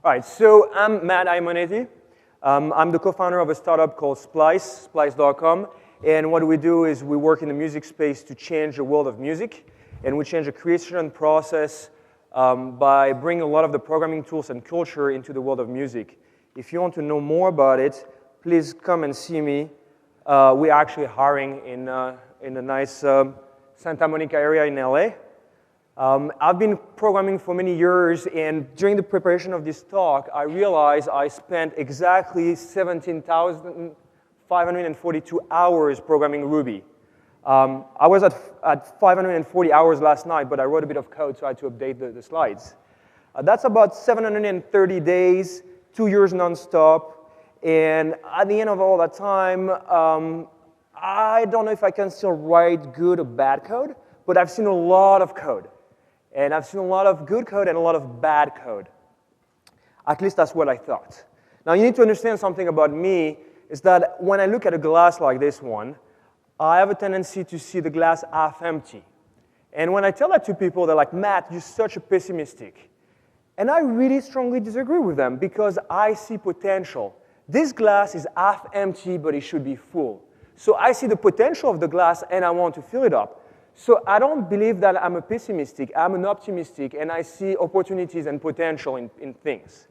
All right, so I'm Matt Aimonetti. I'm the co-founder of a startup called Splice.com. And what we do is we work in the music space to change the world of music. And we change the creation process by bringing a lot of the programming tools and culture into the world of music. If you want to know more about it, please come and see me. We're actually hiring in a nice Santa Monica area in LA. I've been programming for many years, and during the preparation of this talk, I realized I spent exactly 17,542 hours programming Ruby. I was at 540 hours last night, but I wrote a bit of code, so I had to update the slides. That's about 730 days, 2 years nonstop, and at the end of all that time, I don't know if I can still write good or bad code, but I've seen a lot of code. And I've seen a lot of good code and a lot of bad code. At least that's what I thought. Now, you need to understand something about me, is that when I look at a glass like this one, I have a tendency to see the glass half empty. And when I tell that to people, they're like, Matt, you're such a pessimistic. And I really strongly disagree with them because I see potential. This glass is half empty, but it should be full. So I see the potential of the glass, and I want to fill it up. So I don't believe that I'm a pessimistic, I'm an optimistic, and I see opportunities and potential in things.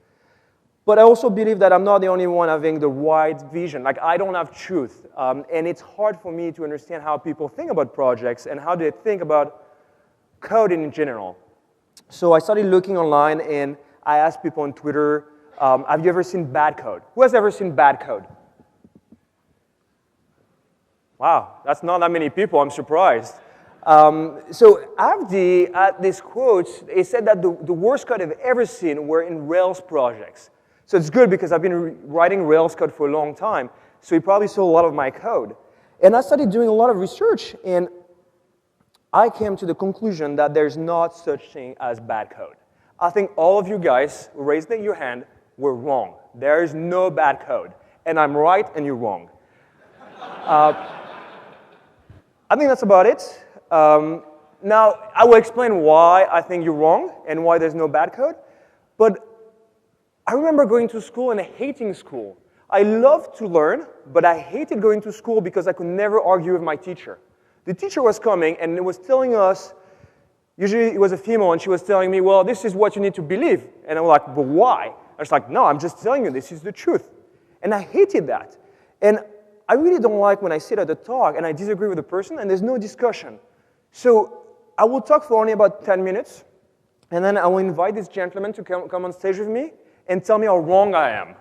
But I also believe that I'm not the only one having the wide vision. Like, I don't have truth. And it's hard for me to understand how people think about projects and how they think about coding in general. So I started looking online, and I asked people on Twitter, have you ever seen bad code? Who has ever seen bad code? Wow, that's not that many people, I'm surprised. So Avdi, at this quote, he said that the worst code I've ever seen were in Rails projects. So it's good because I've been writing Rails code for a long time, so he probably saw a lot of my code. And I started doing a lot of research, and I came to the conclusion that there's not such thing as bad code. I think all of you guys who raised your hand were wrong. There is no bad code. And I'm right, and you're wrong. I think that's about it. Now, I will explain why I think you're wrong and why there's no bad code. But I remember going to school and hating school. I loved to learn, but I hated going to school because I could never argue with my teacher. The teacher was coming and it was telling us, usually it was a female, and she was telling me, well, this is what you need to believe. And I was like, but why? I was like, no, I'm just telling you, this is the truth. And I hated that. And I really don't like when I sit at a talk and I disagree with the person and there's no discussion. So I will talk for only about 10 minutes, and then I will invite this gentleman to come on stage with me and tell me how wrong I am.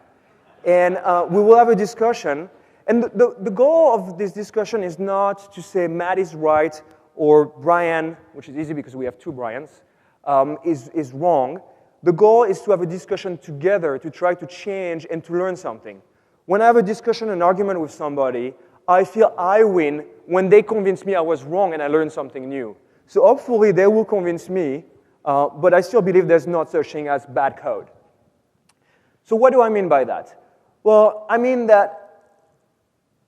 And we will have a discussion. And the goal of this discussion is not to say Matt is right or Bryan, which is easy because we have two Bryans, is wrong. The goal is to have a discussion together to try to change and to learn something. When I have a discussion, an argument with somebody, I feel I win when they convince me I was wrong and I learned something new. So hopefully they will convince me, but I still believe there's not such thing as bad code. So what do I mean by that? Well, I mean that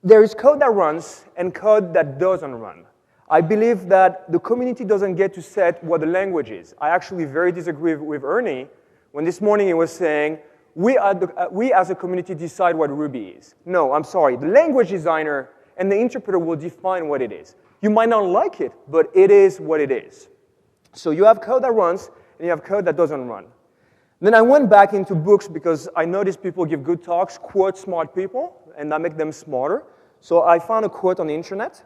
there is code that runs and code that doesn't run. I believe that the community doesn't get to set what the language is. I actually very disagree with Ernie when this morning he was saying, we as a community decide what Ruby is. No, I'm sorry. The language designer and the interpreter will define what it is. You might not like it, but it is what it is. So you have code that runs, and you have code that doesn't run. Then I went back into books because I noticed people give good talks, quote smart people, and that makes them smarter. So I found a quote on the internet. It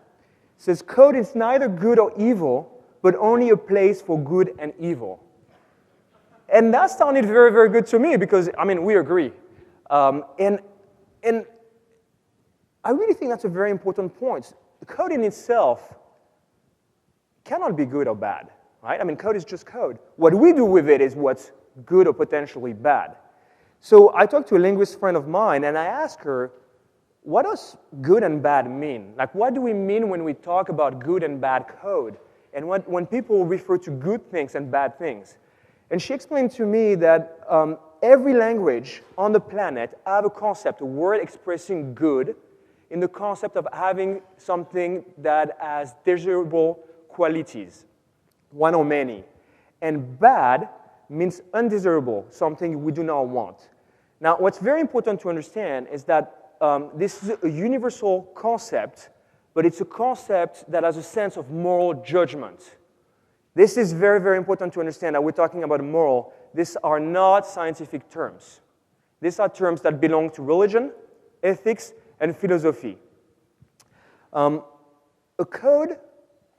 says, code is neither good or evil, but only a place for good and evil. And that sounded very, very good to me because, I mean, we agree. And I really think that's a very important point. The code in itself cannot be good or bad, right? I mean, code is just code. What we do with it is what's good or potentially bad. So I talked to a linguist friend of mine, and I asked her, what does good and bad mean? Like, what do we mean when we talk about good and bad code? And when people refer to good things and bad things? And she explained to me that every language on the planet have a concept, a word expressing good, in the concept of having something that has desirable qualities, one or many. And bad means undesirable, something we do not want. Now, what's very important to understand is that this is a universal concept, but it's a concept that has a sense of moral judgment. This is very, very important to understand that we're talking about moral. These are not scientific terms. These are terms that belong to religion, ethics, and philosophy. A code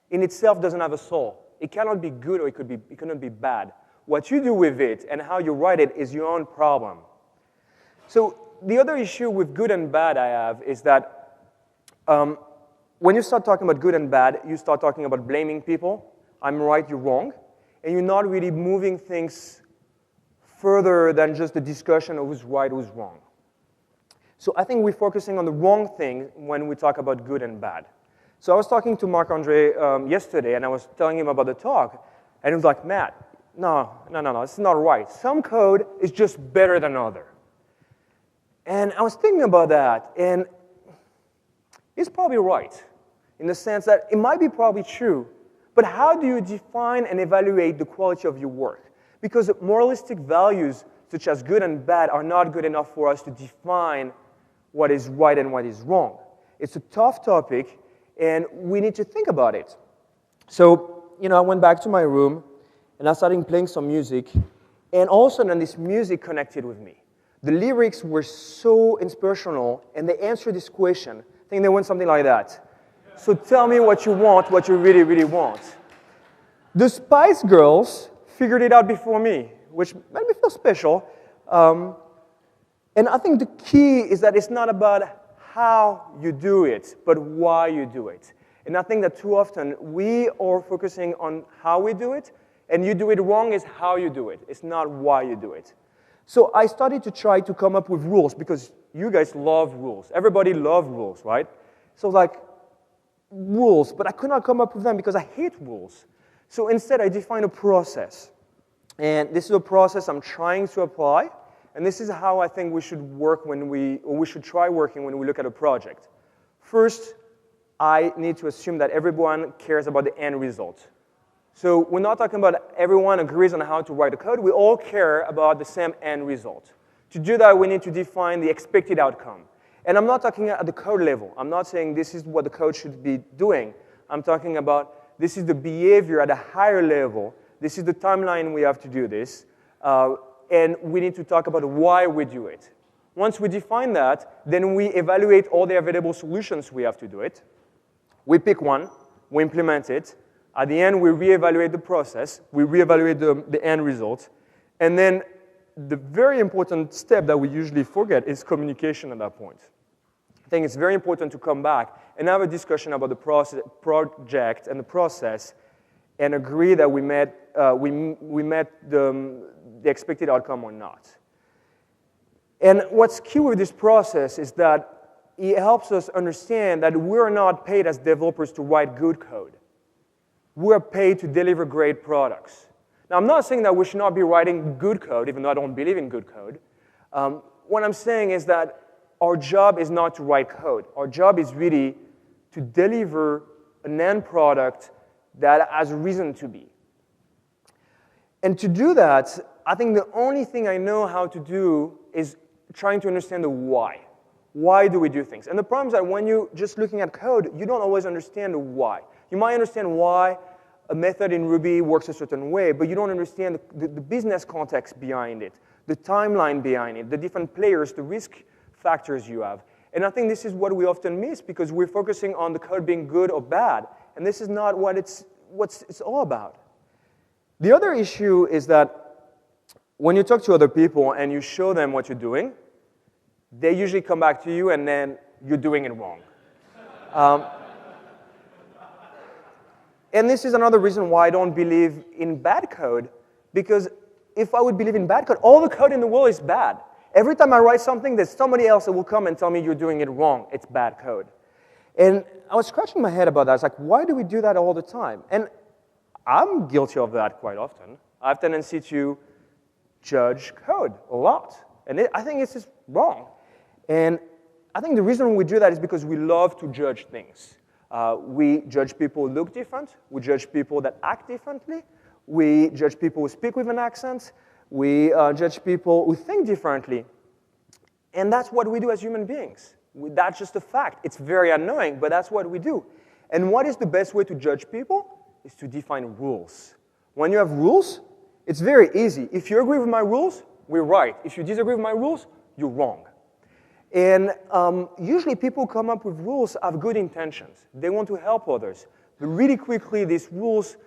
in itself doesn't have a soul. It cannot be good or it cannot be bad. What you do with it and how you write it is your own problem. So the other issue with good and bad I have is that when you start talking about good and bad, you start talking about blaming people. I'm right, you're wrong. And you're not really moving things further than just the discussion of who's right, who's wrong. So I think we're focusing on the wrong thing when we talk about good and bad. So I was talking to Marc-Andre yesterday, and I was telling him about the talk, and he was like, Matt, no, it's not right. Some code is just better than other. And I was thinking about that, and he's probably right, in the sense that it might be probably true, but how do you define and evaluate the quality of your work? Because moralistic values, such as good and bad, are not good enough for us to define what is right and what is wrong. It's a tough topic, and we need to think about it. So, I went back to my room, and I started playing some music, and all of a sudden this music connected with me. The lyrics were so inspirational, and they answered this question. I think they went something like that. So tell me what you want, what you really, really want. The Spice Girls figured it out before me, which made me feel special. And I think the key is that it's not about how you do it, but why you do it. And I think that too often we are focusing on how we do it, and you do it wrong is how you do it. It's not why you do it. So I started to try to come up with rules, because you guys love rules. Everybody loves rules, right? So like, rules, but I could not come up with them because I hate rules. So instead, I defined a process. And this is a process I'm trying to apply, and this is how I think we should work or we should try working when we look at a project. First, I need to assume that everyone cares about the end result. So we're not talking about everyone agrees on how to write a code. We all care about the same end result. To do that, we need to define the expected outcome. And I'm not talking at the code level. I'm not saying this is what the code should be doing. I'm talking about this is the behavior at a higher level. This is the timeline we have to do this. And we need to talk about why we do it. Once we define that, then we evaluate all the available solutions we have to do it. We pick one. We implement it. At the end, we reevaluate the process. We reevaluate the end result. And then the very important step that we usually forget is communication at that point. I think it's very important to come back and have a discussion about the project and the process and agree that we met the expected outcome or not. And what's key with this process is that it helps us understand that we're not paid as developers to write good code. We're paid to deliver great products. Now, I'm not saying that we should not be writing good code, even though I don't believe in good code. What I'm saying is that our job is not to write code. Our job is really to deliver an end product that has a reason to be. And to do that, I think the only thing I know how to do is trying to understand the why. Why do we do things? And the problem is that when you're just looking at code, you don't always understand the why. You might understand why a method in Ruby works a certain way, but you don't understand the business context behind it, the timeline behind it, the different players, the risk factors you have. And I think this is what we often miss because we're focusing on the code being good or bad, and this is not what it's all about. The other issue is that when you talk to other people and you show them what you're doing, they usually come back to you and then you're doing it wrong. And this is another reason why I don't believe in bad code, because if I would believe in bad code, all the code in the world is bad. Every time I write something, there's somebody else that will come and tell me you're doing it wrong. It's bad code. And I was scratching my head about that. I was like, why do we do that all the time? And I'm guilty of that quite often. I have a tendency to judge code a lot. And I think it's just wrong. And I think the reason we do that is because we love to judge things. We judge people who look different. We judge people that act differently. We judge people who speak with an accent. We judge people who think differently. And that's what we do as human beings. That's just a fact. It's very annoying, but that's what we do. And what is the best way to judge people? Is to define rules. When you have rules, it's very easy. If you agree with my rules, we're right. If you disagree with my rules, you're wrong. And usually people come up with rules have good intentions. They want to help others. But really quickly, these rules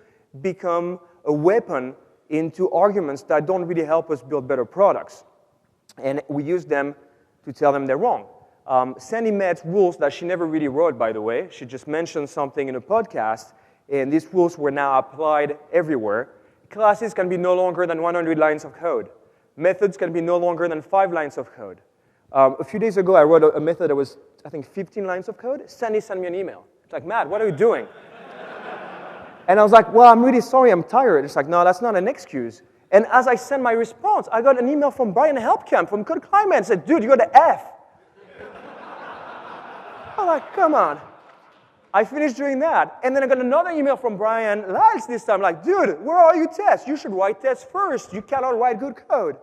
become a weapon into arguments that don't really help us build better products. And we use them to tell them they're wrong. Sandy made rules that she never really wrote, by the way. She just mentioned something in a podcast, and these rules were now applied everywhere. Classes can be no longer than 100 lines of code. Methods can be no longer than 5 lines of code. A few days ago, I wrote a method that was, I think, 15 lines of code. Sandy sent me an email. It's like, Matt, what are you doing? And I was like, well, I'm really sorry, I'm tired. It's like, no, that's not an excuse. And as I sent my response, I got an email from Bryan Helmkamp from Code Climate and said, dude, you got an F. I'm like, come on. I finished doing that. And then I got another email from Bryan Liles this time, like, dude, where are your tests? You should write tests first. You cannot write good code.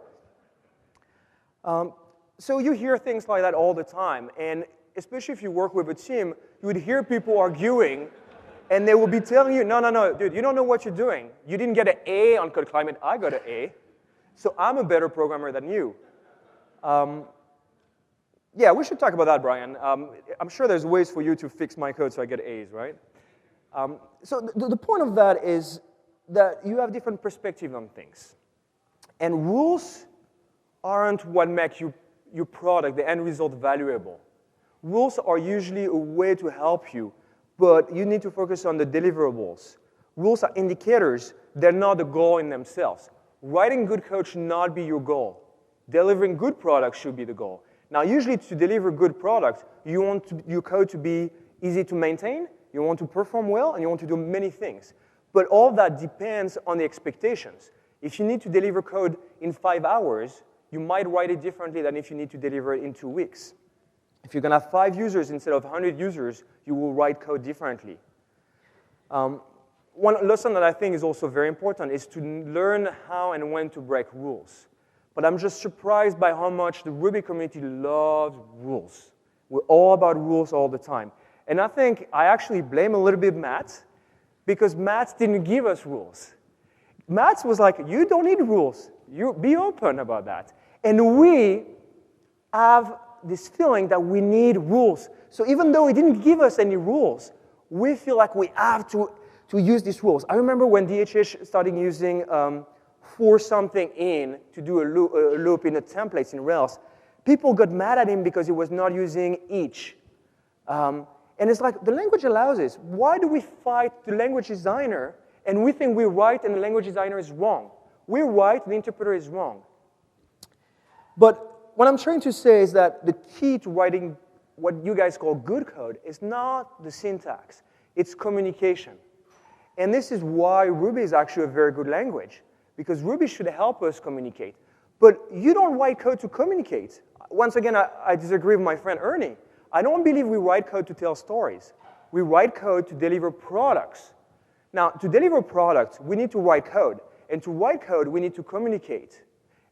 So you hear things like that all the time. And especially if you work with a team, you would hear people arguing, and they will be telling you, no, dude, you don't know what you're doing. You didn't get an A on Code Climate. I got an A. So I'm a better programmer than you. Yeah, we should talk about that, Bryan. I'm sure there's ways for you to fix my code so I get A's, right? So the point of that is that you have different perspectives on things. And rules aren't what make your product, the end result, valuable. Rules are usually a way to help you, but you need to focus on the deliverables. Rules are indicators. They're not the goal in themselves. Writing good code should not be your goal. Delivering good products should be the goal. Now, usually to deliver good products, you want your code to be easy to maintain, you want to perform well, and you want to do many things. But all that depends on the expectations. If you need to deliver code in 5 hours, you might write it differently than if you need to deliver it in 2 weeks. If you're going to have 5 users instead of 100 users, you will write code differently. One lesson that I think is also very important is to learn how and when to break rules. But I'm just surprised by how much the Ruby community loves rules. We're all about rules all the time. And I think I actually blame a little bit Matt, because Matt didn't give us rules. Matt was like, you don't need rules. You be open about that. And we have this feeling that we need rules. So even though he didn't give us any rules, we feel like we have to use these rules. I remember when DHH started using for something in to do a loop in the templates in Rails, people got mad at him because he was not using each. And it's like, the language allows this. Why do we fight the language designer and we think we're right and the language designer is wrong? We're right, the interpreter is wrong. But what I'm trying to say is that the key to writing what you guys call good code is not the syntax, it's communication. And this is why Ruby is actually a very good language, because Ruby should help us communicate. But you don't write code to communicate. Once again, I disagree with my friend Ernie. I don't believe we write code to tell stories. We write code to deliver products. Now, to deliver products, we need to write code. And to write code, we need to communicate.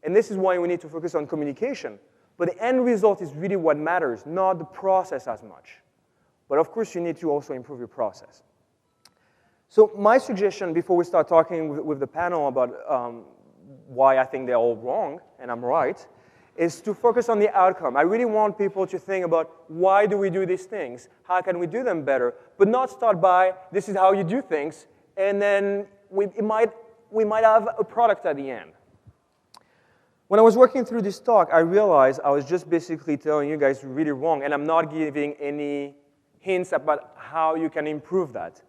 And this is why we need to focus on communication. But the end result is really what matters, not the process as much. But of course, you need to also improve your process. So my suggestion, before we start talking with the panel about why I think they're all wrong, and I'm right, is to focus on the outcome. I really want people to think about why do we do these things? How can we do them better? But not start by, this is how you do things, and then we might have a product at the end. When I was working through this talk, I realized I was just basically telling you guys really wrong, and I'm not giving any hints about how you can improve that.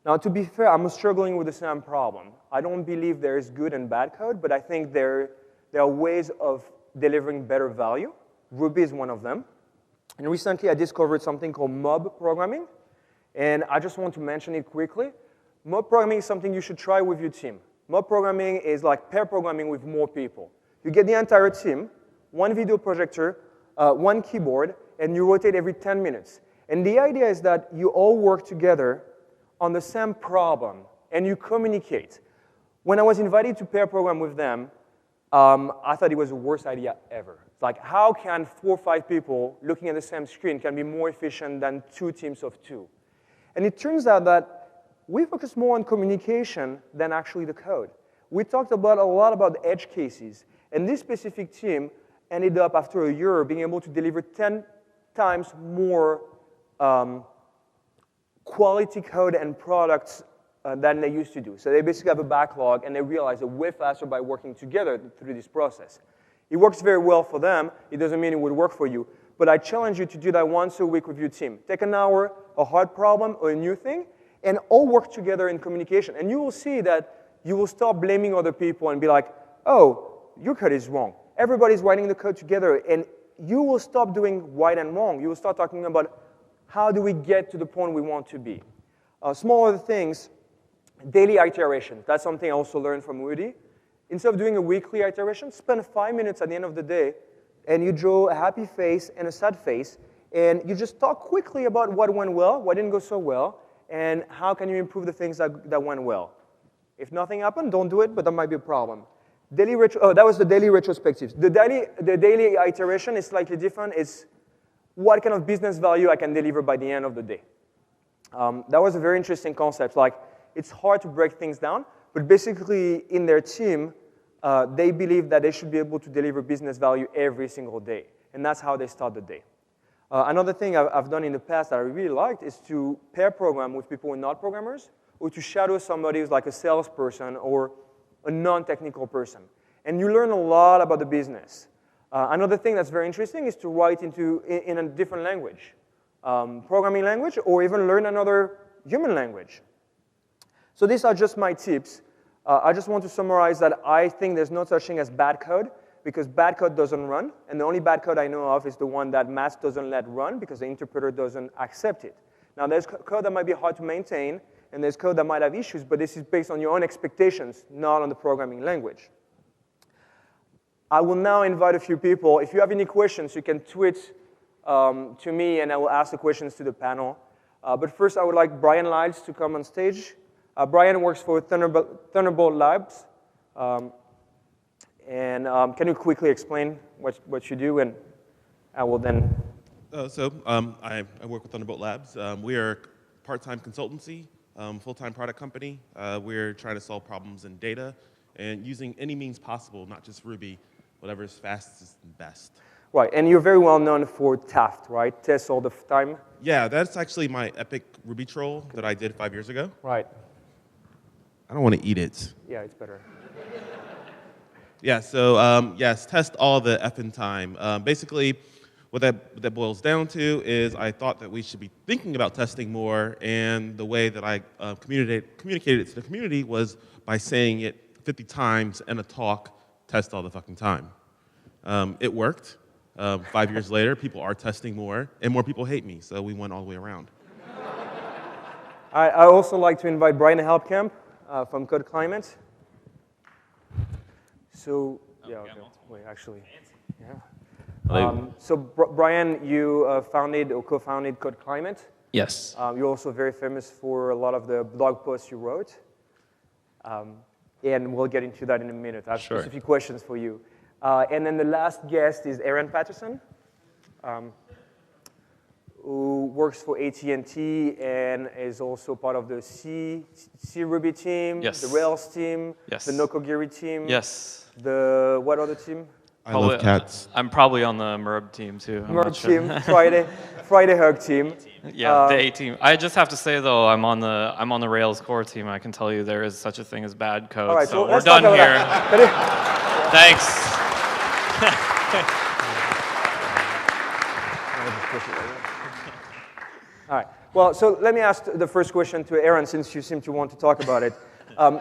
Now, to be fair, I'm struggling with the same problem. I don't believe there is good and bad code, but I think there are ways of delivering better value. Ruby is one of them. And recently, I discovered something called mob programming, and I just want to mention it quickly. Mob programming is something you should try with your team. Mob programming is like pair programming with more people. You get the entire team, one video projector, one keyboard, and you rotate every 10 minutes. And the idea is that you all work together on the same problem, and you communicate. When I was invited to pair program with them, I thought it was the worst idea ever. It's like, how can 4 or 5 people looking at the same screen can be more efficient than 2 teams of 2? And it turns out that we focus more on communication than actually the code. We talked a lot about edge cases. And this specific team ended up, after a year, being able to deliver 10 times more quality code and products than they used to do. So they basically have a backlog, and they realize they're way faster by working together through this process. It works very well for them. It doesn't mean it would work for you. But I challenge you to do that once a week with your team. Take an hour, a hard problem, or a new thing, and all work together in communication. And you will see that you will stop blaming other people and be like, oh, your code is wrong. Everybody's writing the code together, and you will stop doing right and wrong. You will start talking about how do we get to the point we want to be. Small other things, daily iteration. That's something I also learned from Woody. Instead of doing a weekly iteration, spend 5 minutes at the end of the day, and you draw a happy face and a sad face, and you just talk quickly about what went well, what didn't go so well, and how can you improve the things that went well. If nothing happened, don't do it, but that might be a problem. That was the daily retrospectives. The daily iteration is slightly different. It's what kind of business value I can deliver by the end of the day. That was a very interesting concept. Like, it's hard to break things down, but basically in their team, they believe that they should be able to deliver business value every single day, and that's how they start the day. Another thing I've done in the past that I really liked is to pair program with people who are not programmers, or to shadow somebody who's like a salesperson or a non-technical person. And you learn a lot about the business. Another thing that's very interesting is to write in a different language, programming language, or even learn another human language. So these are just my tips. I just want to summarize that I think there's no such thing as bad code, because bad code doesn't run, and the only bad code I know of is the one that Mass doesn't let run because the interpreter doesn't accept it. Now, there's code that might be hard to maintain, and there's code that might have issues, but this is based on your own expectations, not on the programming language. I will now invite a few people. If you have any questions, you can tweet to me, and I will ask the questions to the panel. But first, I would like Bryan Liles to come on stage. Bryan works for Thunderbolt Labs. Can you quickly explain what you do, and I will then... I work with Thunderbolt Labs. We are a part-time consultancy, full-time product company. We're trying to solve problems in data and using any means possible, not just Ruby, whatever is fastest and best. Right, and you're very well known for Taft, right? Tests all the time. Yeah, that's actually my epic Ruby troll that I did 5 years ago. Right. I don't want to eat it. Yeah, it's better. Yeah, so yes, test all the effing time. Basically, what that boils down to is I thought that we should be thinking about testing more, and the way that I communicated it to the community was by saying it 50 times in a talk, test all the fucking time. It worked. 5 years later, people are testing more, and more people hate me, so we went all the way around. I also like to invite Bryan Helmkamp from Code Climate. So, yeah, okay. Wait, actually, yeah. So, Bryan, you founded or co-founded Code Climate. Yes. You're also very famous for a lot of the blog posts you wrote. And we'll get into that in a minute. I have specific questions for you. And then the last guest is Aaron Patterson, who works for AT&T and is also part of the C Ruby team, yes. the Rails team, yes. the Nokogiri team. Yes. The what other team? I love cats. I'm probably on the Merb team too. Merb team, Friday Hug team. Yeah, the A team. I just have to say though, I'm on the Rails core team. I can tell you there is such a thing as bad code. All right, so we're done here. Thanks. All right. Well, so let me ask the first question to Aaron, since you seem to want to talk about it.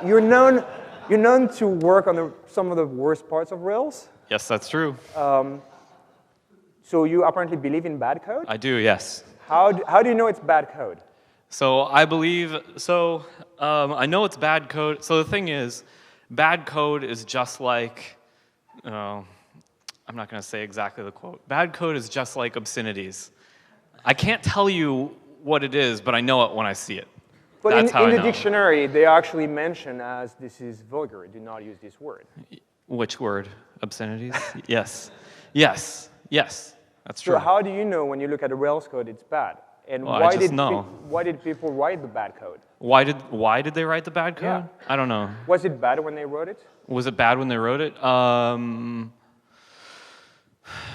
You're known to work on some of the worst parts of Rails. Yes, that's true. So you apparently believe in bad code? I do, yes. How do you know it's bad code? So I believe, I know it's bad code. So the thing is, bad code is just like, I'm not going to say exactly the quote. Bad code is just like obscenities. I can't tell you what it is, but I know it when I see it. But in the dictionary, they actually mention as this is vulgar. Do not use this word. Which word? Obscenities? Yes. Yes. Yes. That's true. So how do you know when you look at the Rails code it's bad? And Well, I just know. why did people write the bad code? Why did they write the bad code? Yeah. I don't know. Was it bad when they wrote it? Was it bad when they wrote it?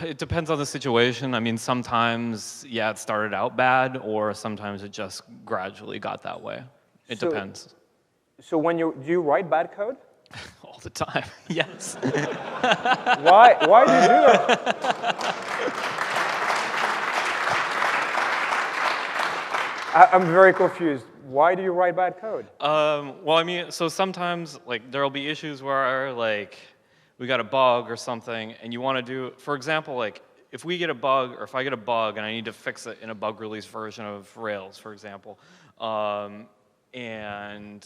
It depends on the situation. I mean, sometimes, yeah, it started out bad, or sometimes it just gradually got that way. It depends. So do you write bad code? All the time, yes. Why do you do that? I'm very confused. Why do you write bad code? Well, I mean, so sometimes, like, there'll be issues where, like, we got a bug or something, and you want to do, for example, like, if we get a bug, or if I get a bug and I need to fix it in a bug release version of Rails, for example, and,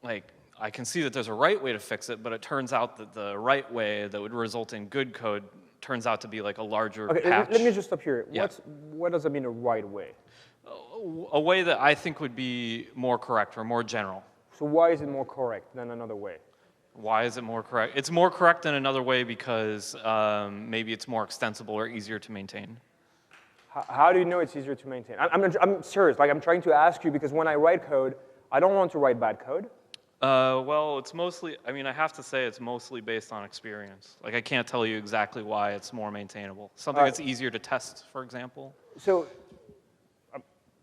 like, I can see that there's a right way to fix it, but it turns out that the right way that would result in good code turns out to be, like, a larger patch. Let me just stop here. Yeah. What does that mean, a right way? A way that I think would be more correct or more general. So why is it more correct than another way? Why is it more correct? It's more correct than another way because maybe it's more extensible or easier to maintain. How do you know it's easier to maintain? I'm serious. Like, I'm trying to ask you because when I write code, I don't want to write bad code. Well, it's mostly, I mean, I have to say it's mostly based on experience. Like, I can't tell you exactly why it's more maintainable. Something that's easier to test, for example. So,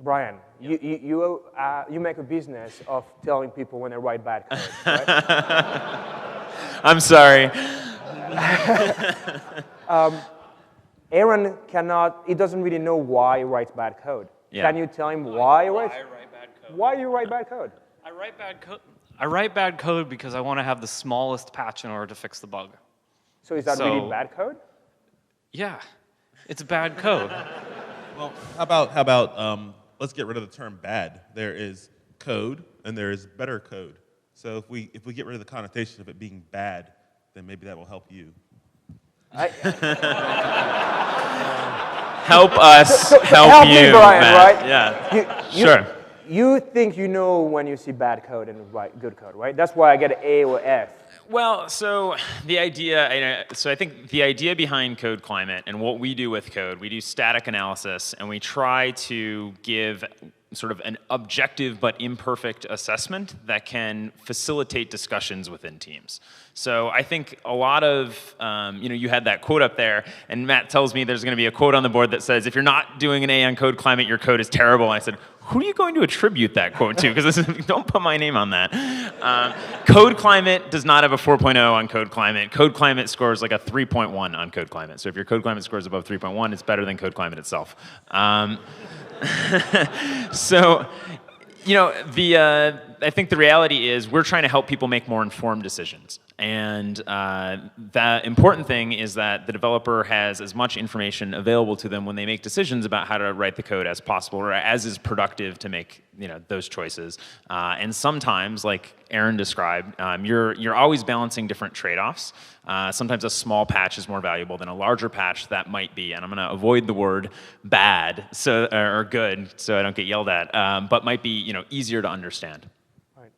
Bryan, you make a business of telling people when they write bad code, right? I'm sorry. Aaron he doesn't really know why he writes bad code. Yeah. Can you tell him why he writes? I write bad code. Why you write bad code? I write bad code because I want to have the smallest patch in order to fix the bug. So is that really bad code? Yeah, it's bad code. Well, how about let's get rid of the term bad. There is code and there is better code. So if we get rid of the connotation of it being bad, then maybe that will help you. Help us me, help you, Bryan, Matt. right? Yeah, Sure. You think you know when you see bad code and write good code, right? That's why I get an A or F. Well, so the idea, I think the idea behind Code Climate and what we do with code, we do static analysis and we try to give sort of an objective but imperfect assessment that can facilitate discussions within teams. So I think a lot of, you had that quote up there, and Matt tells me there's going to be a quote on the board that says, if you're not doing an A on Code Climate, your code is terrible. And I said, who are you going to attribute that quote to? Because don't put my name on that. Code Climate does not have a 4.0 on Code Climate. Code Climate scores like a 3.1 on Code Climate. So if your Code Climate scores above 3.1, it's better than Code Climate itself. So, I think the reality is we're trying to help people make more informed decisions. And the important thing is that the developer has as much information available to them when they make decisions about how to write the code as possible, or as is productive to make those choices. And sometimes, like Aaron described, you're always balancing different trade-offs. Sometimes a small patch is more valuable than a larger patch that might be, and I'm going to avoid the word bad or good so I don't get yelled at, but might be easier to understand. Right.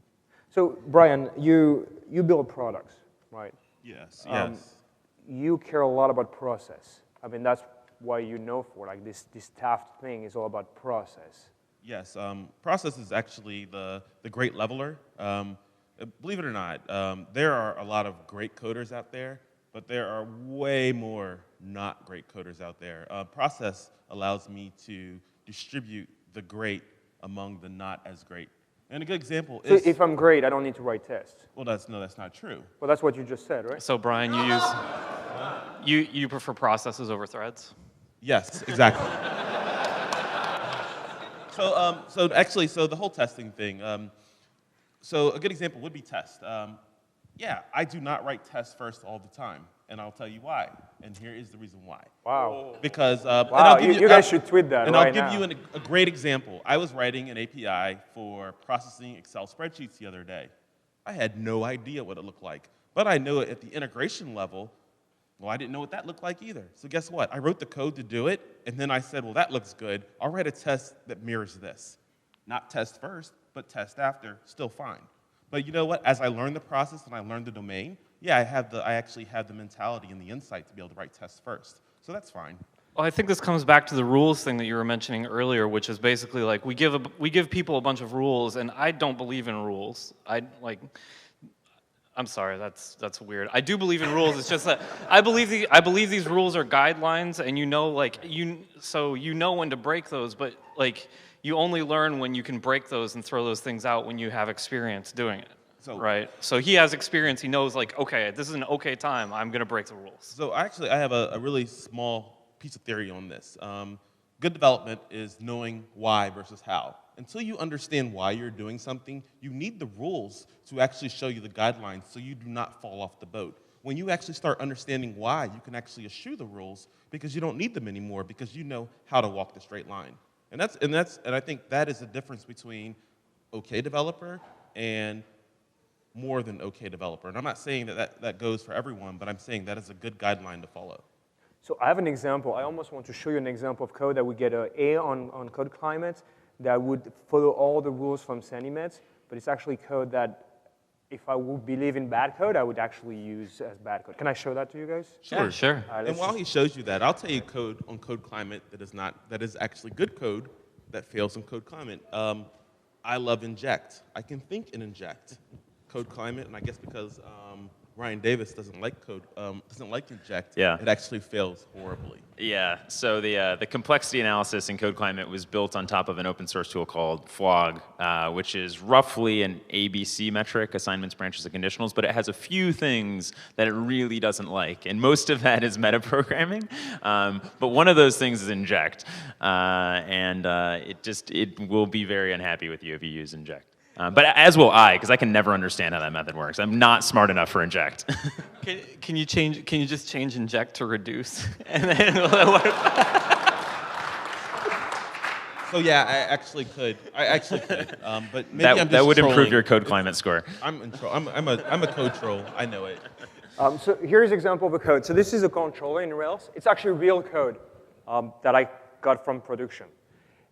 So Bryan, you build products, right? Yes. You care a lot about process. I mean, that's why you know for like this Taft thing is all about process. Yes. Process is actually the great leveler. Believe it or not, there are a lot of great coders out there, but there are way more not great coders out there. Process allows me to distribute the great among the not as great. And a good example is... So if I'm great, I don't need to write tests. Well, that's not true. Well, that's what you just said, right? So Bryan, you prefer processes over threads? Yes, exactly. So the whole testing thing. So a good example would be test. Yeah, I do not write tests first all the time, and I'll tell you why. And here is the reason why. Wow. Because wow, you guys should tweet that and right now. now. And I'll give you a great example. I was writing an API for processing Excel spreadsheets the other day. I had no idea what it looked like, but I knew it at the integration level. Well, I didn't know what that looked like either. So guess what? I wrote the code to do it, and then I said, well, that looks good. I'll write a test that mirrors this. Not test first, but test after, still fine. But you know what? As I learned the process and I learned the domain, yeah, I actually have the mentality and the insight to be able to write tests first. So that's fine. Well, I think this comes back to the rules thing that you were mentioning earlier, which is basically like we give people a bunch of rules, and I don't believe in rules. I'm sorry, that's weird. I do believe in rules. It's just that I believe these rules are guidelines, and so you know when to break those, but like you only learn when you can break those and throw those things out when you have experience doing it. Right. So he has experience. He knows like, okay, this is an okay time. I'm gonna break the rules. So actually, I have a really small piece of theory on this. Good development is knowing why versus how. Until you understand why you're doing something, you need the rules to actually show you the guidelines so you do not fall off the boat. When you actually start understanding why, you can actually eschew the rules because you don't need them anymore because you know how to walk the straight line. And I think that is the difference between okay developer and more than okay developer. And I'm not saying that goes for everyone, but I'm saying that is a good guideline to follow. So I have an example. I almost want to show you an example of code that would get an A on code climate that would follow all the rules from Sandymet, but it's actually code that if I would believe in bad code, I would actually use as bad code. Can I show that to you guys? Sure. Yeah, sure. Right, And while he shows you that, I'll tell you code on code climate that is actually good code that fails on code climate. I love inject. I can think in inject. Code climate, and I guess because Ryan Davis doesn't like inject, Yeah. it actually fails horribly. Yeah, so the complexity analysis in Code Climate was built on top of an open source tool called Flog, which is roughly an ABC metric, assignments, branches, and conditionals, but it has a few things that it really doesn't like, and most of that is metaprogramming, but one of those things is inject, and it will be very unhappy with you if you use inject. But as will I, because I can never understand how that method works. I'm not smart enough for inject. Can you just change inject to reduce? And then So yeah, I actually could. But maybe I'm just that would trolling. improve your code climate score. I'm a code troll. I know it. So here's an example of a code. So this is a controller in Rails. It's actually real code that I got from production.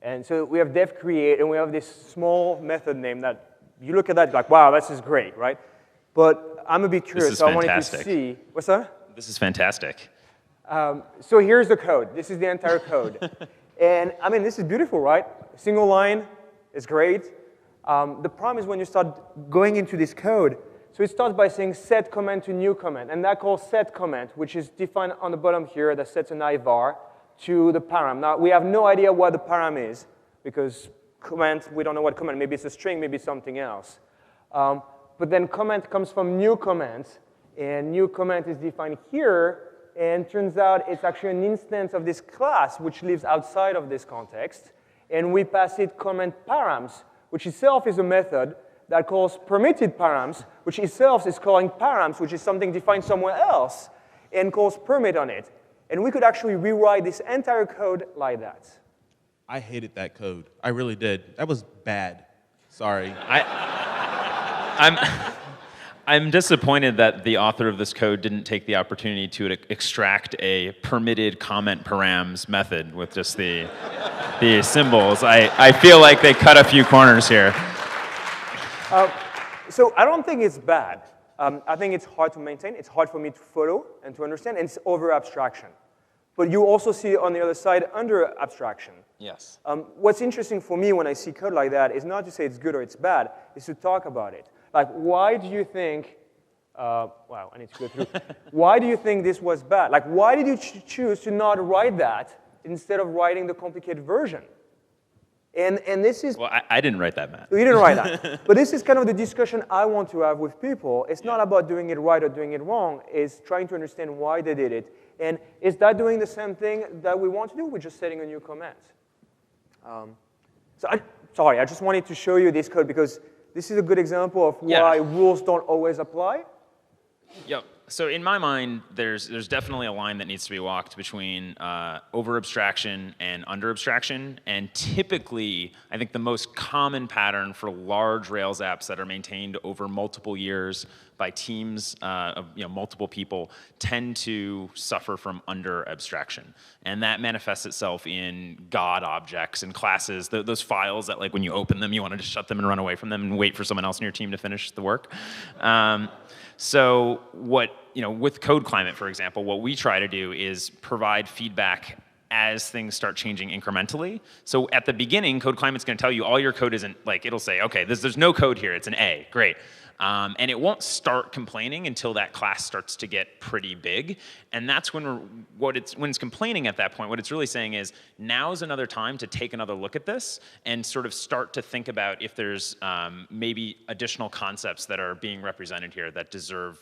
And so we have dev create, and we have this small method name that you look at that like, wow, this is great, right? But I'm a bit curious, so I wanted to see. What's that? This is fantastic. So here's the code. This is the entire code. And I mean, this is beautiful, right? Single line is great. The problem is when you start going into this code, so it starts by saying set comment to new comment, and that calls set comment, which is defined on the bottom here that sets an ivar to the param. Now, we have no idea what the param is, because comment, we don't know what comment. Maybe it's a string, maybe something else. But then comment comes from new comment, and new comment is defined here, and turns out it's actually an instance of this class, which lives outside of this context, and we pass it comment params, which itself is a method that calls permitted params, which itself is calling params, which is something defined somewhere else, and calls permit on it. And we could actually rewrite this entire code like that. I hated that code. I really did. That was bad. Sorry. I'm disappointed that the author of this code didn't take the opportunity to extract a permitted comment params method with just the symbols. I feel like they cut a few corners here. So I don't think it's bad. I think it's hard to maintain. It's hard for me to follow and to understand, and it's over abstraction. But you also see on the other side under abstraction. Yes. What's interesting for me when I see code like that is not to say it's good or it's bad, it's to talk about it. Like, why do you think, wow, I need to go through. Why do you think this was bad? Like, why did you choose to not write that instead of writing the complicated version? And this is... Well, I didn't write that, Matt. You didn't write that. But this is kind of the discussion I want to have with people. It's not about doing it right or doing it wrong. It's trying to understand why they did it. And is that doing the same thing that we want to do? We're just setting a new comment. Sorry, I just wanted to show you this code because this is a good example of why rules don't always apply. Yep. So in my mind, there's definitely a line that needs to be walked between over abstraction and under abstraction. And typically, I think the most common pattern for large Rails apps that are maintained over multiple years by teams of multiple people tend to suffer from under abstraction. And that manifests itself in God objects and classes, those files that like when you open them, you want to just shut them and run away from them and wait for someone else in your team to finish the work. So what, with Code Climate, for example, what we try to do is provide feedback as things start changing incrementally. So at the beginning, Code Climate's going to tell you all your code isn't, like, it'll say, okay, there's no code here, it's an A, great. And it won't start complaining until that class starts to get pretty big. And that's when it's complaining at that point, what it's really saying is, now's another time to take another look at this and sort of start to think about if there's maybe additional concepts that are being represented here that deserve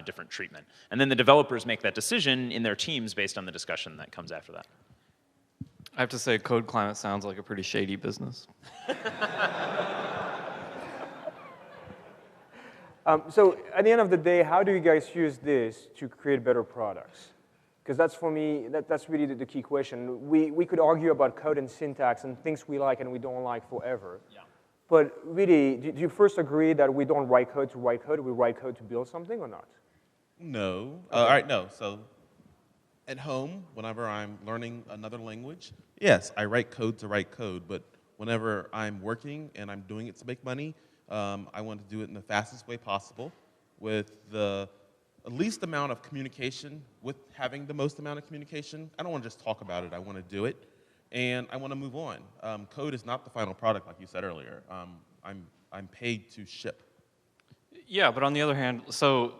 different treatment. And then the developers make that decision in their teams based on the discussion that comes after that. I have to say, Code Climate sounds like a pretty shady business. So at the end of the day, how do you guys use this to create better products? Because that's, for me, that's really the key question. We could argue about code and syntax and things we like and we don't like forever. Yeah. But really, do you first agree that we don't write code to write code, we write code to build something, or not? No. Okay. All right, no. So at home, whenever I'm learning another language, yes, I write code to write code. But whenever I'm working and I'm doing it to make money, I want to do it in the fastest way possible with the least amount of communication, with having the most amount of communication. I don't want to just talk about it. I want to do it, and I want to move on. Code is not the final product, like you said earlier. I'm paid to ship. Yeah, but on the other hand, so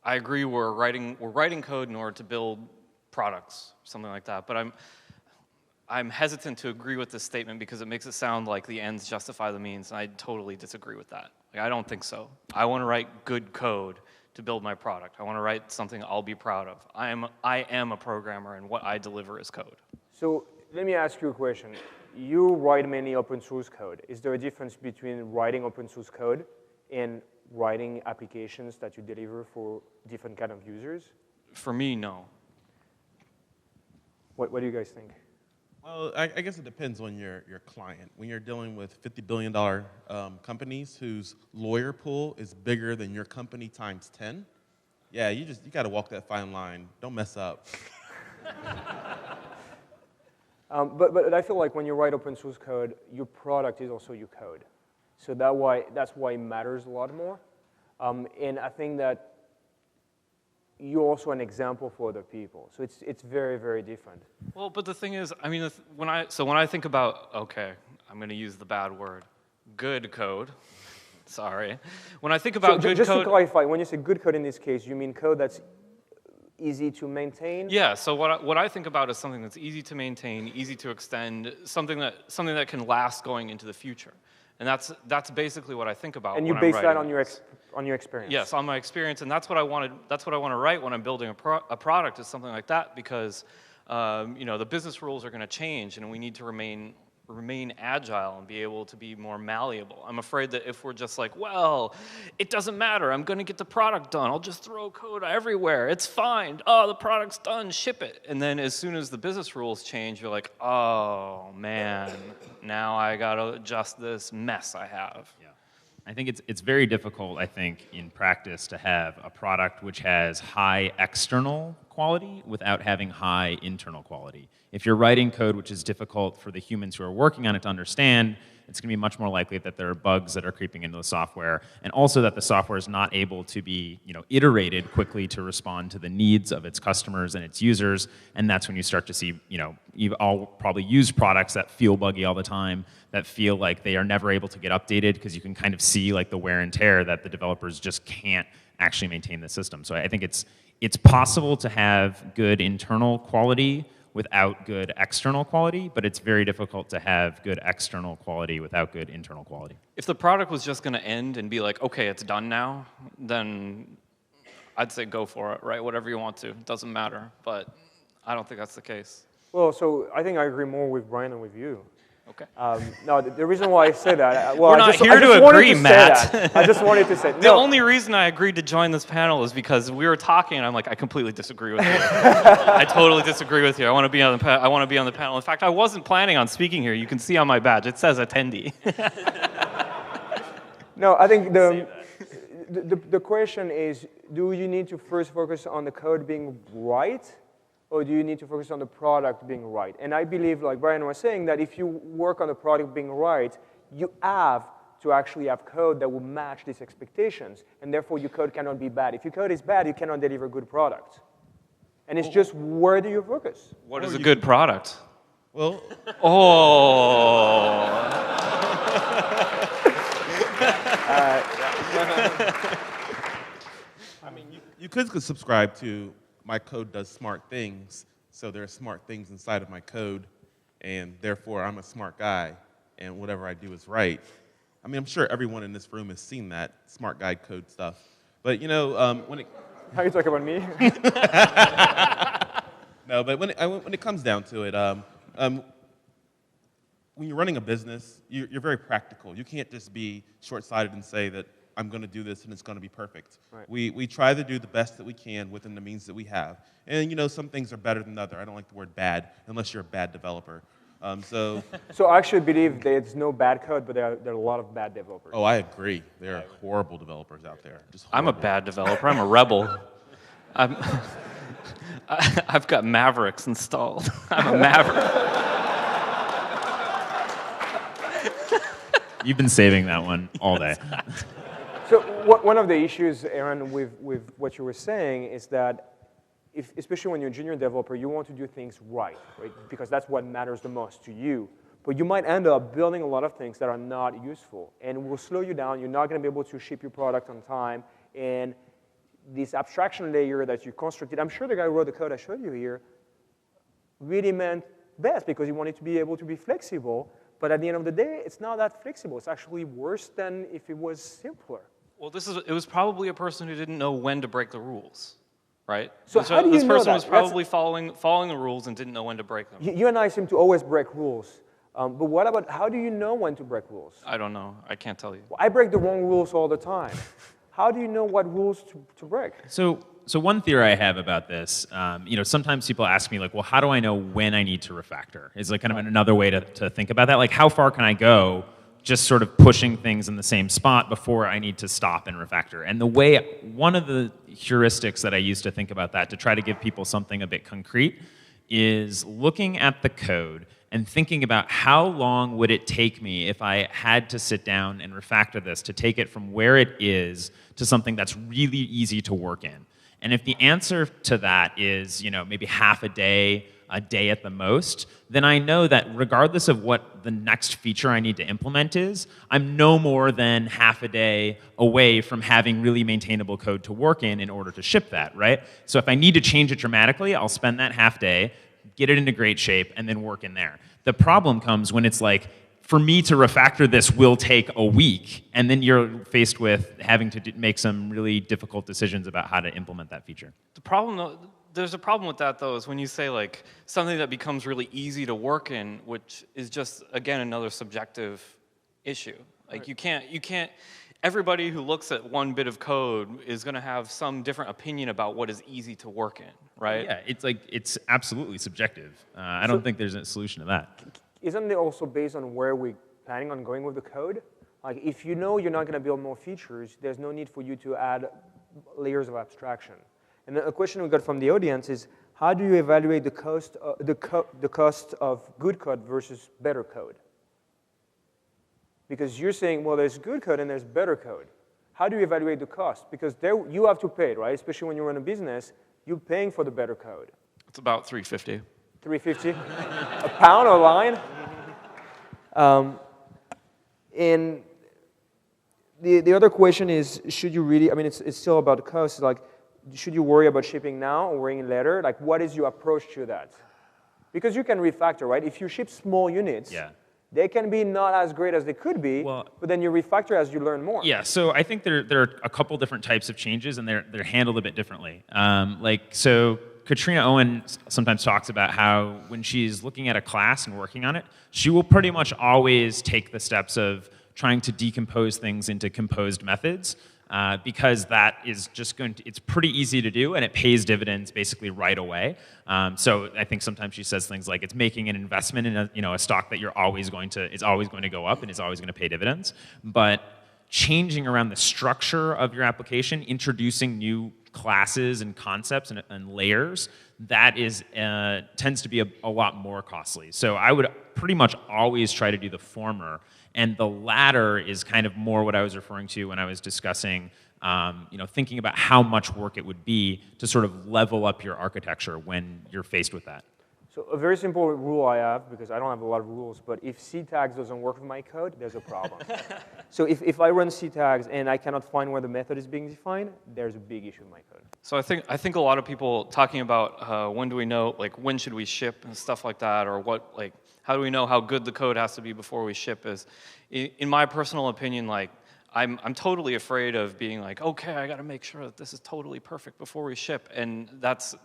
I agree we're writing code in order to build products, something like that. But I'm hesitant to agree with this statement because it makes it sound like the ends justify the means, and I totally disagree with that. Like, I don't think so. I want to write good code to build my product. I want to write something I'll be proud of. I am a programmer, and what I deliver is code. So let me ask you a question. You write many open source code. Is there a difference between writing open source code and writing applications that you deliver for different kind of users? For me, no. What do you guys think? Well, I guess it depends on your client. When you're dealing with $50 billion companies whose lawyer pool is bigger than your company times 10, yeah, you got to walk that fine line. Don't mess up. But I feel like when you write open source code, your product is also your code. So that's why it matters a lot more. And I think that you're also an example for other people. So it's very, very different. Well, but the thing is, I mean, when I think about, okay, I'm going to use the bad word, good code. Sorry. When I think about good code. Just to clarify, when you say good code in this case, you mean code that's easy to maintain? Yeah. So what I think about is something that's easy to maintain, easy to extend, something that can last going into the future. And that's basically what I think about. And you base that on your experience. Yes, on my experience, and that's what I want to write when I'm building a product, is something like that, because the business rules are going to change, and we need to remain agile and be able to be more malleable. I'm afraid that if we're just like, well, it doesn't matter, I'm going to get the product done, I'll just throw code everywhere, it's fine, oh, the product's done, ship it. And then as soon as the business rules change, you're like, oh, man, now I got to adjust this mess I have. Yeah. I think it's very difficult, I think, in practice to have a product which has high external quality without having high internal quality. If you're writing code which is difficult for the humans who are working on it to understand, it's going to be much more likely that there are bugs that are creeping into the software, and also that the software is not able to be iterated quickly to respond to the needs of its customers and its users, and that's when you start to see, you've all probably used products that feel buggy all the time, that feel like they are never able to get updated, because you can kind of see like the wear and tear that the developers just can't actually maintain the system. So I think it's possible to have good internal quality without good external quality, but it's very difficult to have good external quality without good internal quality. If the product was just going to end and be like, okay, it's done now, then I'd say go for it, right? Whatever you want to, it doesn't matter. But I don't think that's the case. Well, so I think I agree more with Bryan than with you. Okay. No, the reason why I say that, well, we're not here to agree, Matt. I just wanted to say the only reason I agreed to join this panel is because we were talking, and I'm like, I completely disagree with you. I totally disagree with you. I want to be on the panel. In fact, I wasn't planning on speaking here. You can see on my badge it says attendee. No, I think the question is, do you need to first focus on the code being right, or do you need to focus on the product being right? And I believe, like Bryan was saying, that if you work on the product being right, you have to actually have code that will match these expectations, and therefore your code cannot be bad. If your code is bad, you cannot deliver good product. And it's just where do you focus? What is a good product? Well, Oh. I mean, you could subscribe to my code does smart things, so there are smart things inside of my code, and therefore I'm a smart guy, and whatever I do is right. I mean, I'm sure everyone in this room has seen that smart guy code stuff. But you know, when it How are you talking about me? no, but when it comes down to it, when you're running a business, you're very practical. You can't just be short-sighted and say that I'm going to do this and it's going to be perfect. Right. We try to do the best that we can within the means that we have. And you know, some things are better than others. I don't like the word bad unless you're a bad developer. So So I actually believe there's no bad code, but there are a lot of bad developers. oh, I agree. There are horrible developers out there. Just I'm a horrible. bad developer. I'm a rebel. I've got Mavericks installed. I'm a Maverick. You've been saving that one all day. So one of the issues, Aaron, with what you were saying is that especially when you're a junior developer, you want to do things right? Because that's what matters the most to you. But you might end up building a lot of things that are not useful and will slow you down. You're not going to be able to ship your product on time. And this abstraction layer that you constructed, I'm sure the guy who wrote the code I showed you here really meant best because he wanted to be able to be flexible. But at the end of the day, it's not that flexible. It's actually worse than if it was simpler. Well, it was probably a person who didn't know when to break the rules, right? So how do you this know person that? was probably following the rules and didn't know when to break them. You and I seem to always break rules. But what about, how do you know when to break rules? I don't know. I can't tell you. Well, I break the wrong rules all the time. How do you know what rules to break? So one theory I have about this, you know, sometimes people ask me like, well, how do I know when I need to refactor? Is like kind of another way to think about that. Like, how far can I go just sort of pushing things in the same spot before I need to stop and refactor? And one of the heuristics that I use to think about that, to try to give people something a bit concrete, is looking at the code and thinking about how long would it take me if I had to sit down and refactor this to take it from where it is to something that's really easy to work in. And if the answer to that is, you know, maybe half a day at the most, then I know that regardless of what the next feature I need to implement is, I'm no more than half a day away from having really maintainable code to work in order to ship that, right? So if I need to change it dramatically, I'll spend that half day, get it into great shape, and then work in there. The problem comes when it's like, for me to refactor this will take a week, and then you're faced with having to make some really difficult decisions about how to implement that feature. The problem, though, there's a problem with that, though, is when you say like something that becomes really easy to work in, which is just, again, another subjective issue. Like you can't, everybody who looks at one bit of code is going to have some different opinion about what is easy to work in, right? Yeah, it's absolutely subjective. I don't think there's a solution to that. Isn't it also based on where we're planning on going with the code? Like if you know you're not going to build more features, there's no need for you to add layers of abstraction. And a question we got from the audience is, how do you evaluate the cost of good code versus better code? Because you're saying, well, there's good code and there's better code. How do you evaluate the cost? Because you have to pay, right? Especially when you run a business, you're paying for the better code. It's about $350. $350 a pound or line. And the other question is, should you really, I mean, it's still about the cost, like, should you worry about shipping now or worrying later? Like, what is your approach to that? Because you can refactor, right? If you ship small units, they can be not as great as they could be, but then you refactor as you learn more. Yeah, so I think there are a couple different types of changes, and they're handled a bit differently. So Katrina Owen sometimes talks about how when she's looking at a class and working on it, she will pretty much always take the steps of trying to decompose things into composed methods, because that is just it's pretty easy to do, and it pays dividends basically right away. So I think sometimes she says things like it's making an investment in a stock that is always going to go up and is always going to pay dividends. But changing around the structure of your application, introducing new classes and concepts and layers, that is tends to be a lot more costly. So I would pretty much always try to do the former, and the latter is kind of more what I was referring to when I was discussing, thinking about how much work it would be to sort of level up your architecture when you're faced with that. So a very simple rule I have, because I don't have a lot of rules, but if C tags doesn't work with my code, there's a problem. So if I run C tags and I cannot find where the method is being defined, there's a big issue with my code. So I think a lot of people talking about when do we know, like when should we ship and stuff like that, or what, like how do we know how good the code has to be before we ship is, in my personal opinion, like I'm totally afraid of being like, okay, I got to make sure that this is totally perfect before we ship, and that's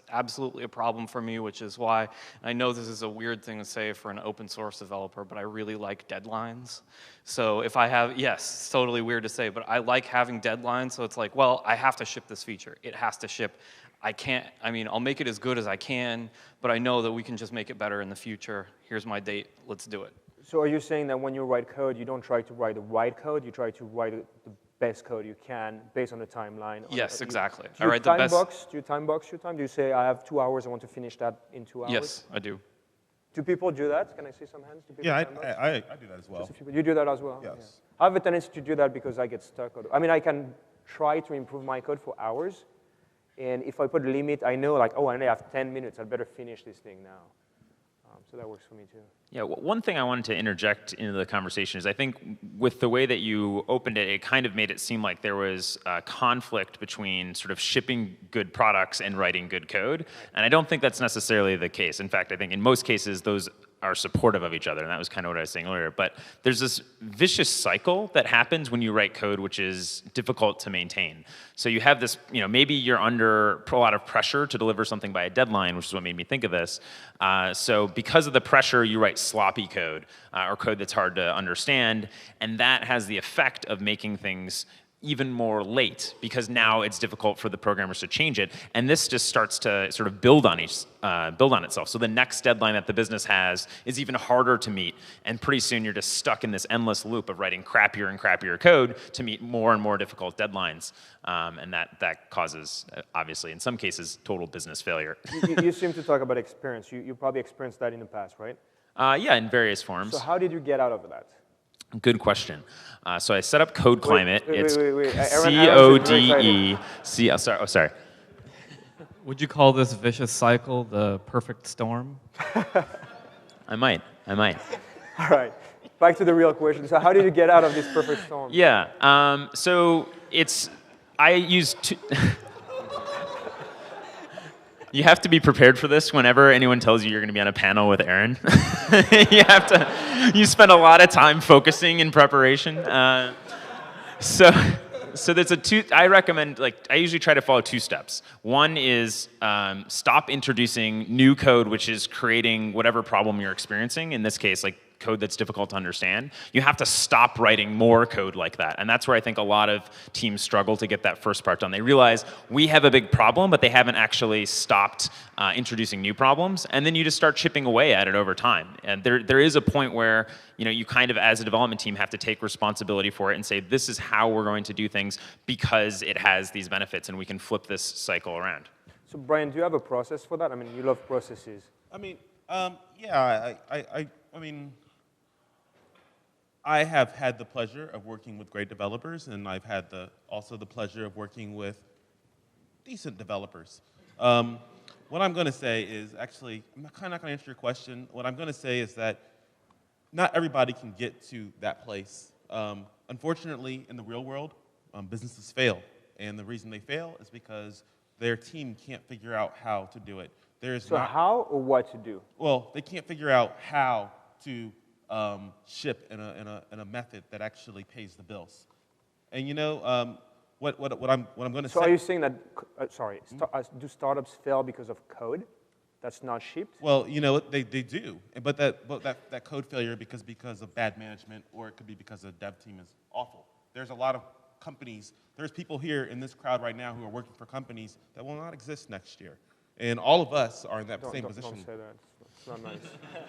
absolutely a problem for me, which is why I know this is a weird thing to say for an open source developer, but I really like deadlines. So if I have, yes, it's totally weird to say, but I like having deadlines, so it's like, well, I have to ship this feature. It has to ship. I'll make it as good as I can, but I know that we can just make it better in the future. Here's my date, let's do it. So are you saying that when you write code, you don't try to write the right code, you try to write the best code you can based on the timeline? Yes, exactly. Do you time box? Do you time box your time? Do you say, I have 2 hours, I want to finish that in 2 hours? Yes, I do. Do people do that? Can I see some hands? Do people Yeah, time box? I do that as well. You do that as well? Yes. Yeah. I have a tendency to do that because I get stuck. I mean, I can try to improve my code for hours, and if I put a limit, I know like, oh, I only have 10 minutes, I'd better finish this thing now. So that works for me too. Yeah, one thing I wanted to interject into the conversation is I think with the way that you opened it, it kind of made it seem like there was a conflict between sort of shipping good products and writing good code. And I don't think that's necessarily the case. In fact, I think in most cases, those are supportive of each other, and that was kind of what I was saying earlier. But there's this vicious cycle that happens when you write code which is difficult to maintain. So you have this, maybe you're under a lot of pressure to deliver something by a deadline, which is what made me think of this. So because of the pressure, you write sloppy code, or code that's hard to understand, and that has the effect of making things even more late, because now it's difficult for the programmers to change it, and this just starts to sort of build on itself. So the next deadline that the business has is even harder to meet, and pretty soon you're just stuck in this endless loop of writing crappier and crappier code to meet more and more difficult deadlines, and that causes, obviously, in some cases, total business failure. You seem to talk about experience. You probably experienced that in the past, right? Yeah, in various forms. So how did you get out of that? Good question. So I set up Code Climate. It's Aaron, CODE. Sorry. Would you call this vicious cycle the perfect storm? I might. All right. Back to the real question. So how did you get out of this perfect storm? Yeah. So I use two. You have to be prepared for this whenever anyone tells you you're going to be on a panel with Aaron. You spend a lot of time focusing in preparation. So there's I recommend, I usually try to follow 2 steps. One is stop introducing new code which is creating whatever problem you're experiencing. In this case, code that's difficult to understand. You have to stop writing more code like that. And that's where I think a lot of teams struggle to get that first part done. They realize we have a big problem, but they haven't actually stopped introducing new problems. And then you just start chipping away at it over time. And there is a point where you kind of, as a development team, have to take responsibility for it and say, this is how we're going to do things because it has these benefits, and we can flip this cycle around. So Bryan, do you have a process for that? I mean, you love processes. Yeah, I have had the pleasure of working with great developers, and I've had also the pleasure of working with decent developers. What I'm going to say is, actually, I'm kind of not going to answer your question. What I'm going to say is that not everybody can get to that place. Unfortunately, in the real world, businesses fail, and the reason they fail is because their team can't figure out how to do it. So how or what to do? Well, they can't figure out how to ship in a method that actually pays the bills. And what I'm going to say. So are you saying that do startups fail because of code that's not shipped? Well, they do, but that code failure because of bad management, or it could be because the dev team is awful. There's a lot of companies. There's people here in this crowd right now who are working for companies that will not exist next year, and all of us are in that same position. Don't say that. It's not nice.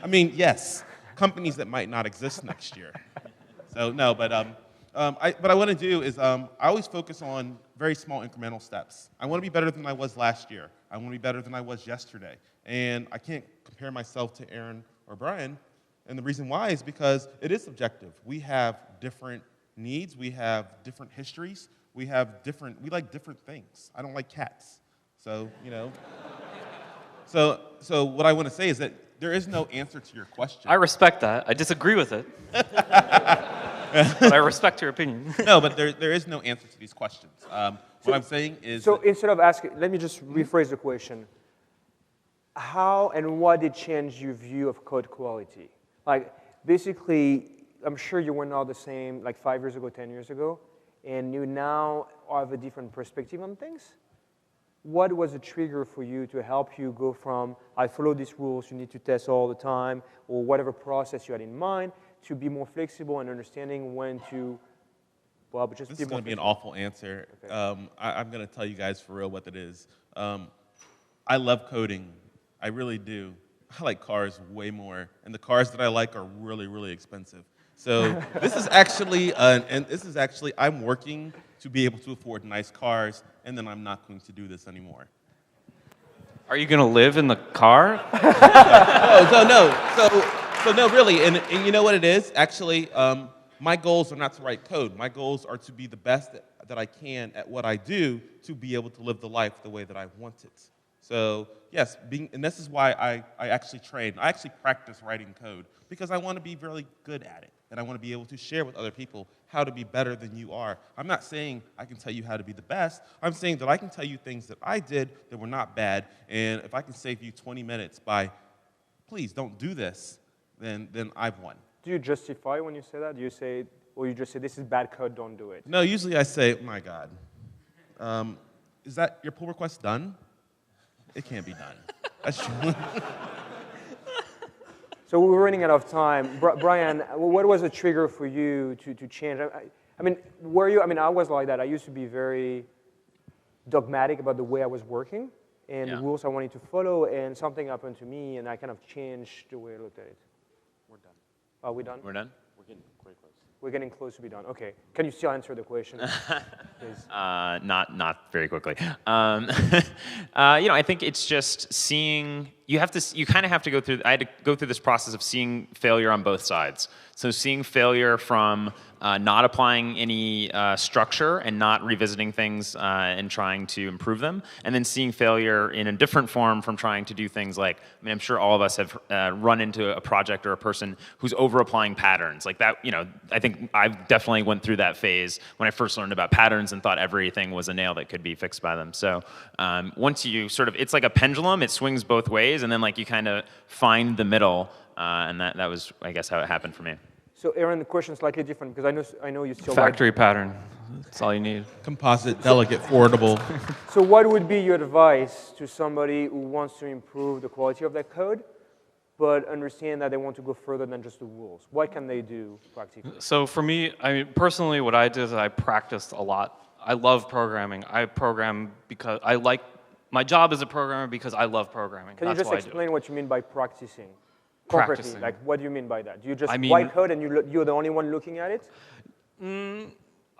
I mean, yes. Companies that might not exist next year. So no, but what I want to do is I always focus on very small incremental steps. I want to be better than I was last year. I want to be better than I was yesterday. And I can't compare myself to Aaron or Bryan. And the reason why is because it is subjective. We have different needs. We have different histories. We like different things. I don't like cats. So, you know. So what I want to say is that there is no answer to your question. I respect that. I disagree with it. But I respect your opinion. No, but there is no answer to these questions. What I'm saying is... So instead of asking, let me just rephrase the question. How and what did change your view of code quality? Like, basically, I'm sure you were not the same like 5 years ago, 10 years ago, and you now have a different perspective on things. What was the trigger for you to help you go from, I follow these rules, you need to test all the time, or whatever process you had in mind, to be more flexible and understanding when to, well, but just This be is more going to be an flexible. awful answer. Okay. I'm going to tell you guys for real what it is. I love coding. I really do. I like cars way more, and the cars that I like are really, really expensive. So this is actually, I'm working to be able to afford nice cars, and then I'm not going to do this anymore. Are you going to live in the car? No, really, and you know what it is? Actually, my goals are not to write code. My goals are to be the best that I can at what I do to be able to live the life the way that I want it. So yes, and this is why I actually train. I actually practice writing code because I want to be really good at it, and I want to be able to share with other people how to be better than you are. I'm not saying I can tell you how to be the best. I'm saying that I can tell you things that I did that were not bad, and if I can save you 20 minutes by, please don't do this, then I've won. Do you justify when you say that? Do you say, or you just say, this is bad code, don't do it? No, usually I say, my God, is that your pull request done? It can't be done. That's true. So we're running out of time. Bryan, what was the trigger for you to change? I mean, I was like that. I used to be very dogmatic about the way I was working and the rules I wanted to follow, and something happened to me, and I kind of changed the way I looked at it. We're done. Are we done? We're done? We're getting very close. We're getting close to be done. Okay. Can you still answer the question? Please. Not very quickly. I think it's just seeing. You kind of have to go through. I had to go through this process of seeing failure on both sides. So seeing failure from not applying any structure and not revisiting things and trying to improve them, and then seeing failure in a different form from trying to do things like, I'm sure all of us have run into a project or a person who's over applying patterns like that. I think I definitely went through that phase when I first learned about patterns and thought everything was a nail that could be fixed by them. So once you it's like a pendulum, it swings both ways, and then you kind of find the middle, and that was, I guess, how it happened for me. So Aaron, the question is slightly different because I know you still Factory pattern. That's all you need. Composite, delegate, forwardable. So what would be your advice to somebody who wants to improve the quality of their code, but understand that they want to go further than just the rules? What can they do practically? So for me, personally, what I did is I practiced a lot. I love programming. I program because my job as a programmer because I love programming. Can you just explain what you mean by practicing? Practicing. Like, what do you mean by that? Do you just I mean, write code and you're the only one looking at it?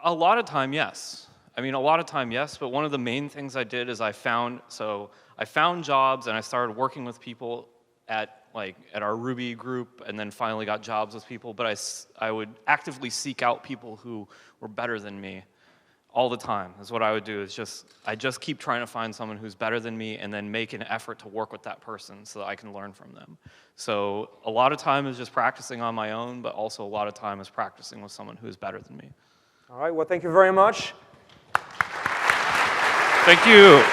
A lot of time, yes. A lot of time, yes. But one of the main things I did is I found jobs and I started working with people at our Ruby group, and then finally got jobs with people. But I would actively seek out people who were better than me. All the time is what I would do. I just keep trying to find someone who's better than me and then make an effort to work with that person so that I can learn from them. So a lot of time is just practicing on my own, but also a lot of time is practicing with someone who's better than me. All right, well, thank you very much. Thank you.